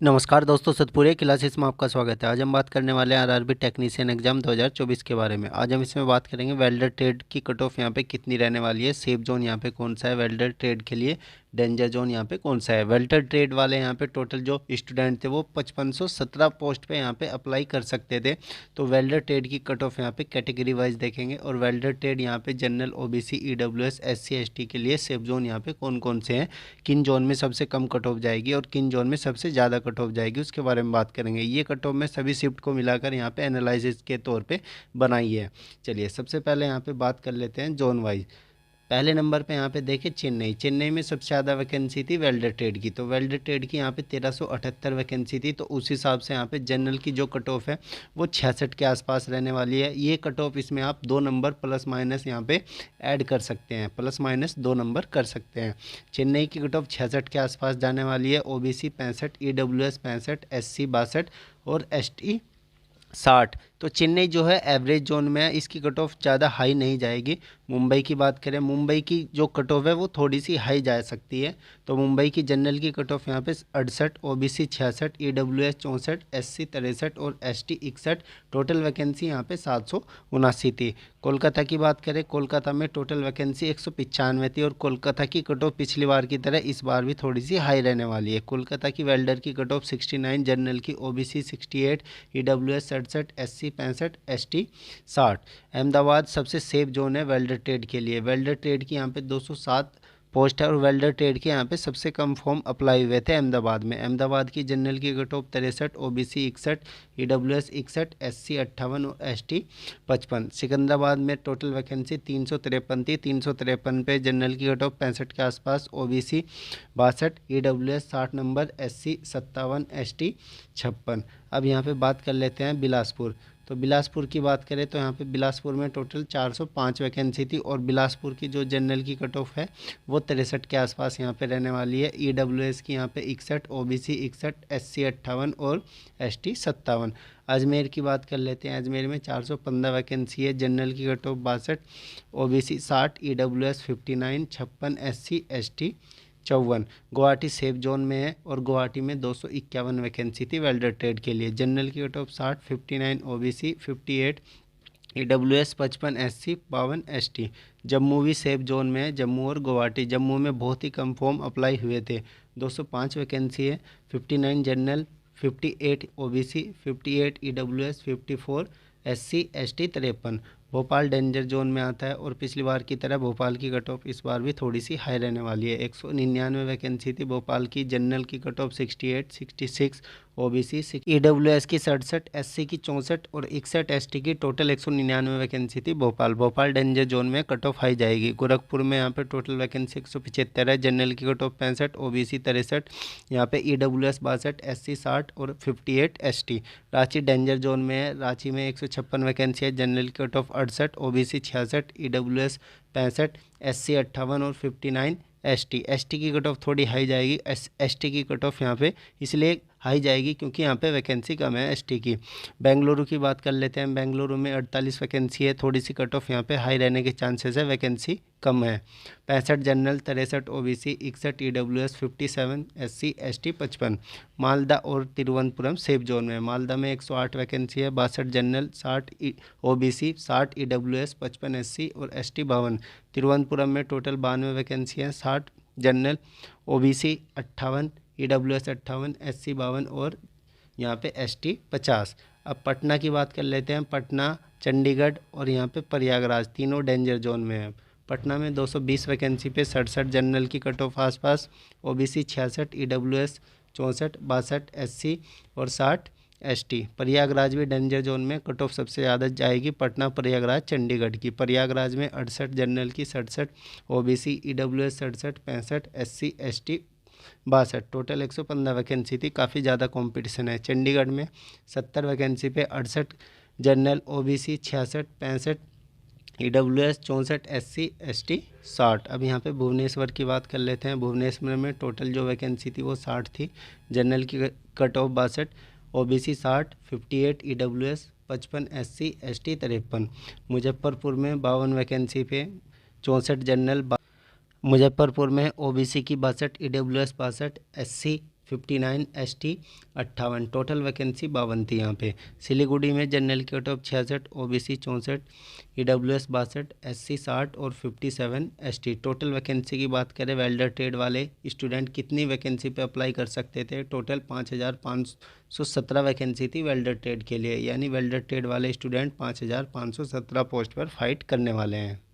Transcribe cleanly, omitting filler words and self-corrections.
नमस्कार दोस्तों, सतपुरे क्लासेस में आपका स्वागत है। आज हम बात करने वाले हैं आरआरबी टेक्नीशियन एग्जाम 2024 के बारे में। आज हम इसमें बात करेंगे वेल्डर ट्रेड की कट ऑफ यहाँ पे कितनी रहने वाली है, सेफ जोन यहाँ पे कौन सा है, वेल्डर ट्रेड के लिए डेंजर जोन यहाँ पे कौन सा है। वेल्डर ट्रेड वाले यहाँ पे टोटल जो स्टूडेंट थे वो 5517 पोस्ट पे यहाँ पे अप्लाई कर सकते थे। तो वेल्डर ट्रेड की कट ऑफ यहाँ पे कैटेगरी वाइज देखेंगे और वेल्डर ट्रेड यहाँ पे general, OBC, EWS, SC, ST के लिए सेफ जोन यहाँ पे कौन कौन से हैं, किन जोन में सबसे कम कट ऑफ जाएगी और किन जोन में सबसे ज़्यादा कट ऑफ जाएगी, उसके बारे में बात करेंगे। ये कट ऑफ में सभी शिफ्ट को मिलाकर यहाँ पे एनालिसिस के तौर पे बनाई है। चलिए सबसे पहले यहाँ पे बात कर लेते हैं जोन वाइज। पहले नंबर पे यहाँ पे देखें चेन्नई में सबसे ज़्यादा वैकेंसी थी वेल्डर ट्रेड की। तो वेल्डर ट्रेड की यहाँ पे 1378 वैकेंसी थी। तो उस हिसाब से यहाँ पे जनरल की जो कट ऑफ है वो 66 के आसपास रहने वाली है। ये कट ऑफ इसमें आप 2 नंबर प्लस माइनस यहाँ पे ऐड कर सकते हैं, प्लस माइनस 2 नंबर कर सकते हैं। चेन्नई की कट ऑफ 66 के आसपास जाने वाली है। ओबीसी 65, ईडब्ल्यूएस 65, एससी 62 और एसटी 60। तो चेन्नई जो है एवरेज जोन में है, इसकी कट ऑफ ज़्यादा हाई नहीं जाएगी। मुंबई की बात करें, मुंबई की जो कट ऑफ है वो थोड़ी सी हाई जा सकती है। तो मुंबई की जनरल की कट ऑफ यहाँ पे 68, ओबीसी 66, ईडब्ल्यूएस 64, एससी 63 और एसटी 61। टोटल वैकेंसी यहाँ पे 779 थी। कोलकाता की बात करें, कोलकाता में टोटल वैकेंसी 195 थी और कोलकाता की कट ऑफ पिछली बार की तरह इस बार भी थोड़ी सी हाई रहने वाली है। कोलकाता की वेल्डर की कट ऑफ 69, जनरल की OBC 68, EWS 67, SC 65, ST 60। Ahmedabad सबसे सेफ जोन है वेल्डर ट्रेड के लिए। वेल्डर ट्रेड की यहाँ पे 207 पोस्ट है और वेल्डर ट्रेड के यहाँ पे सबसे कम फॉर्म अप्लाई हुए थे अहमदाबाद में। अहमदाबाद की जनरल की cut off 63, OBC 61, EWS 61, SC 58 और एसटी 55। सिकंदराबाद में टोटल वैकेंसी 353 थी। 353 पे जनरल की कट ऑफ 65 के आसपास, OBC 62, EWS 60 number, SC 57, ST 56। अब यहाँ पे बात कर लेते हैं बिलासपुर। तो बिलासपुर की बात करें तो यहाँ पे बिलासपुर में टोटल 405 वैकेंसी थी और बिलासपुर की जो जनरल की कट ऑफ है वो 63 के आसपास यहाँ पे रहने वाली है। ईडब्ल्यूएस की यहाँ पे 61, ओबीसी 61, एससी 58 और एसटी 57। अजमेर की बात कर लेते हैं। अजमेर में 415 वैकेंसी है, जनरल की cut off 62, OBC 60, EWS 59, 56, SC ST 54। Guwahati safe zone में है और गुवाहाटी में 251 वैकेंसी थी वेल्डर ट्रेड के लिए। जनरल की cut off 60, 59, OBC 58, EWS 55, SC 52, ST. Jammu भी सेफ जोन में है, जम्मू और गुवाहाटी। जम्मू में बहुत ही कम फॉर्म अप्लाई हुए थे, 205 वैकेंसी है। 59 general, 58 OBC, 58 EWS, 54 SC ST 53। Bhopal danger zone में आता है और पिछली बार की तरह भोपाल की कट ऑफ इस बार भी थोड़ी सी हाई रहने वाली है। 199 वैकेंसी थी भोपाल की। जनरल की कट ऑफ 68, 66, ओबीसी, ईडब्ल्यूएस की 67, एससी की 64 और 61 एसटी की टोटल 199 वैकेंसी थी भोपाल। भोपाल डेंजर जोन में कट ऑफ हाई जाएगी। गोरखपुर में यहाँ पे टोटल वैकेंसी 175 है। जनरल की कट ऑफ 65, ओबीसी 63, यहाँ पे ईडब्ल्यूएस 62, एससी 60 और 58 एसटी। रांची डेंजर जोन में है। रांची में 156 वैकेंसी है। जनरल की cut off 68, OBC 66, EWS 65, SC 58 और 59 एसटी की कट ऑफ थोड़ी हाई जाएगी। एसटी की कट ऑफ यहाँ पे इसलिए हाई जाएगी क्योंकि यहाँ पे वैकेंसी कम है एसटी की। बेंगलुरु की बात कर लेते हैं। बेंगलुरु में 48 वैकेंसी है, थोड़ी सी कट ऑफ यहाँ पे हाई रहने के चांसेस है, वैकेंसी कम है। 65 general, 63 OBC, 61 EWS, 57 SC ST 55। Malda और तिरुवनंतपुरम सेफ जोन में। मालदा में 108 वैकेंसी है, 62 जनरल, 60 ओबीसी, 60 ईडब्ल्यूएस, 55 एससी और एसटी 52। तिरुवनंतपुरम में टोटल 92 वैकेंसी है, 60 जनरल, ओबीसी 58, ईडब्ल्यूएस 58, एससी 52 और यहाँ पे एसटी 50। अब पटना की बात कर लेते हैं। पटना, चंडीगढ़ और यहाँ पे प्रयागराज तीनों डेंजर जोन में है। पटना में 220 वैकेंसी पे 67 जनरल की कट ऑफ आसपास, ओबीसी 66, ईडब्ल्यूएस 64, 62 एससी और 60 एसटी। प्रयागराज भी डेंजर जोन में, कट ऑफ सबसे ज़्यादा जाएगी पटना, प्रयागराज, चंडीगढ़ की। प्रयागराज में 68 जनरल की, 67 OBC, EWS 67, 65 SC ST 62। Total 115 vacancy थी, काफ़ी ज़्यादा कंपटीशन है। चंडीगढ़ में 70 वैकेंसी पे 68 general, OBC 66, 65 EWS 64, SC ST 60। अब यहाँ पे भुवनेश्वर की बात कर लेते हैं। भुवनेश्वर में टोटल जो वैकेंसी थी वो 60 थी। जनरल की cut off 62, OBC 60, 58 EWS 55, SC ST 53। Muzaffarpur में 52 वैकेंसी पे 64 जनरल, मुजफ्फरपुर में ओबीसी की 62, EWS 62, SC 59, ST 58, total vacancy 52 थी यहाँ पे। सिलीगुड़ी में जनरल की cut off 66, OBC 64, EWS 62, SC 60 और 57 ST। टोटल वैकेंसी की बात करें, वेल्डर ट्रेड वाले स्टूडेंट कितनी वैकेंसी पे अप्लाई कर सकते थे? टोटल 5517 वैकेंसी थी वेल्डर ट्रेड के लिए, यानी वेल्डर ट्रेड वाले स्टूडेंट 5517 पोस्ट पर फाइट करने वाले हैं।